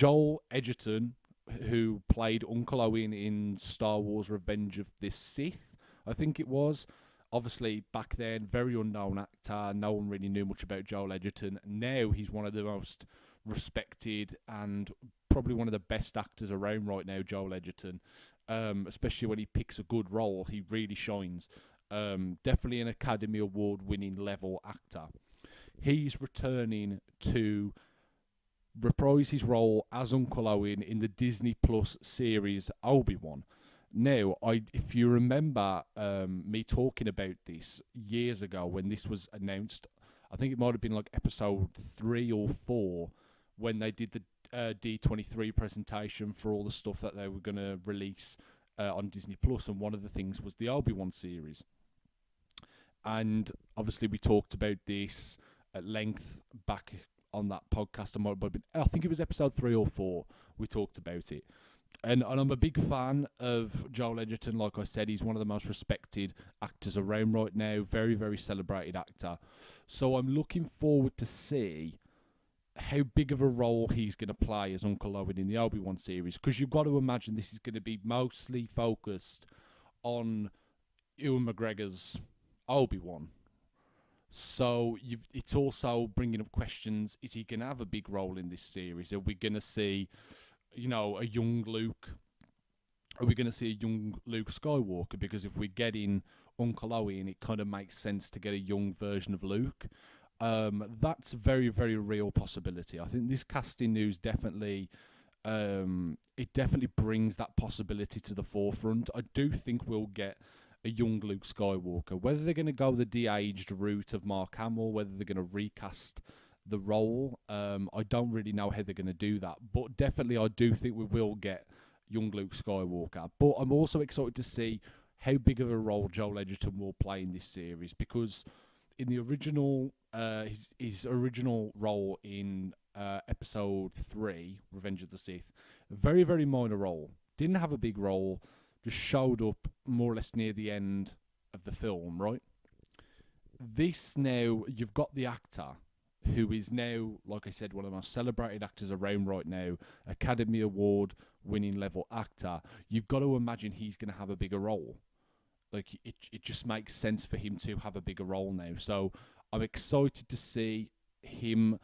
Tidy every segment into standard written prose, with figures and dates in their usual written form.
Joel Edgerton, who played Uncle Owen in Star Wars Revenge of the Sith, I think it was. Obviously, back then, very unknown actor. No one really knew much about Joel Edgerton. Now he's one of the most respected and probably one of the best actors around right now, Joel Edgerton. Especially when he picks a good role, he really shines. Definitely an Academy Award winning level actor. He's returning to reprise his role as Uncle Owen in the Disney Plus series Obi-Wan. Now, if you remember me talking about this years ago when this was announced, I think it might have been like episode 3 or 4 when they did the D23 presentation for all the stuff that they were going to release on Disney Plus, and one of the things was the Obi-Wan series. And obviously we talked about this at length back on that podcast. I think it was episode 3 or 4 we talked about it. And I'm a big fan of Joel Edgerton. Like I said, he's one of the most respected actors around right now. Very, very celebrated actor. So I'm looking forward to see how big of a role he's going to play as Uncle Owen in the Obi-Wan series. Because you've got to imagine this is going to be mostly focused on Ewan McGregor's Obi-Wan. So it's also bringing up questions. Is he going to have a big role in this series? Are we going to see, a young Luke? Are we going to see a young Luke Skywalker? Because if we're getting Uncle Owen, it kind of makes sense to get a young version of Luke. That's a very, very real possibility. I think this casting news definitely brings that possibility to the forefront. I do think we'll get a young Luke Skywalker. Whether they're going to go the de-aged route of Mark Hamill, whether they're going to recast the role, I don't really know how they're going to do that. But definitely I do think we will get young Luke Skywalker. But I'm also excited to see how big of a role Joel Edgerton will play in this series, because in the original, his original role in episode 3, Revenge of the Sith, a very, very minor role. Didn't have a big role, just showed up more or less near the end of the film, right? This now, you've got the actor who is now, like I said, one of the most celebrated actors around right now, Academy Award winning level actor. You've got to imagine he's going to have a bigger role. Like, it just makes sense for him to have a bigger role now. So I'm excited to see him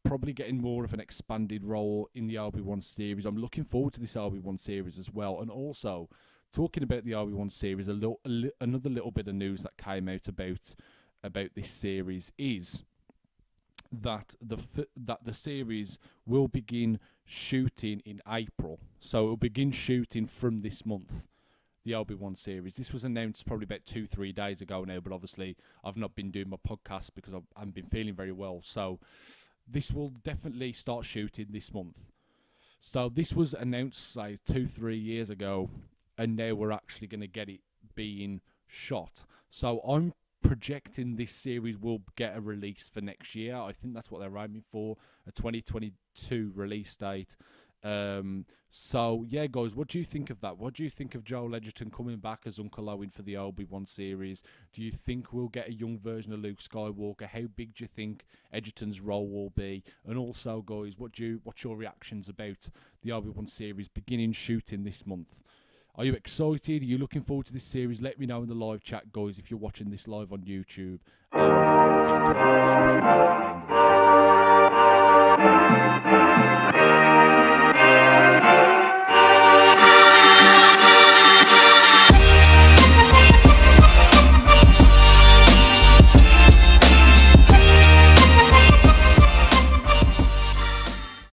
probably getting more of an expanded role in the Obi-Wan series. I'm looking forward to this Obi-Wan series as well. And also, talking about the Obi-Wan series, another little bit of news that came out about this series is that the series will begin shooting in April. So it will begin shooting from this month, the Obi-Wan series. This was announced probably about 2-3 days ago now, but obviously I've not been doing my podcast because I haven't been feeling very well. So this will definitely start shooting this month. So this was announced, say, 2-3 years ago, and now we're actually going to get it being shot. So I'm projecting this series will get a release for next year. I think that's what they're aiming for, a 2022 release date. So yeah, guys, what do you think of that? What do you think of Joel Edgerton coming back as Uncle Owen for the Obi-Wan series? Do you think we'll get a young version of Luke Skywalker? How big do you think Edgerton's role will be? And also, guys, what's your reactions about the Obi-Wan series beginning shooting this month? Are you excited? Are you looking forward to this series? Let me know in the live chat, guys, if you're watching this live on YouTube. Get into a discussion about it at the end of the show.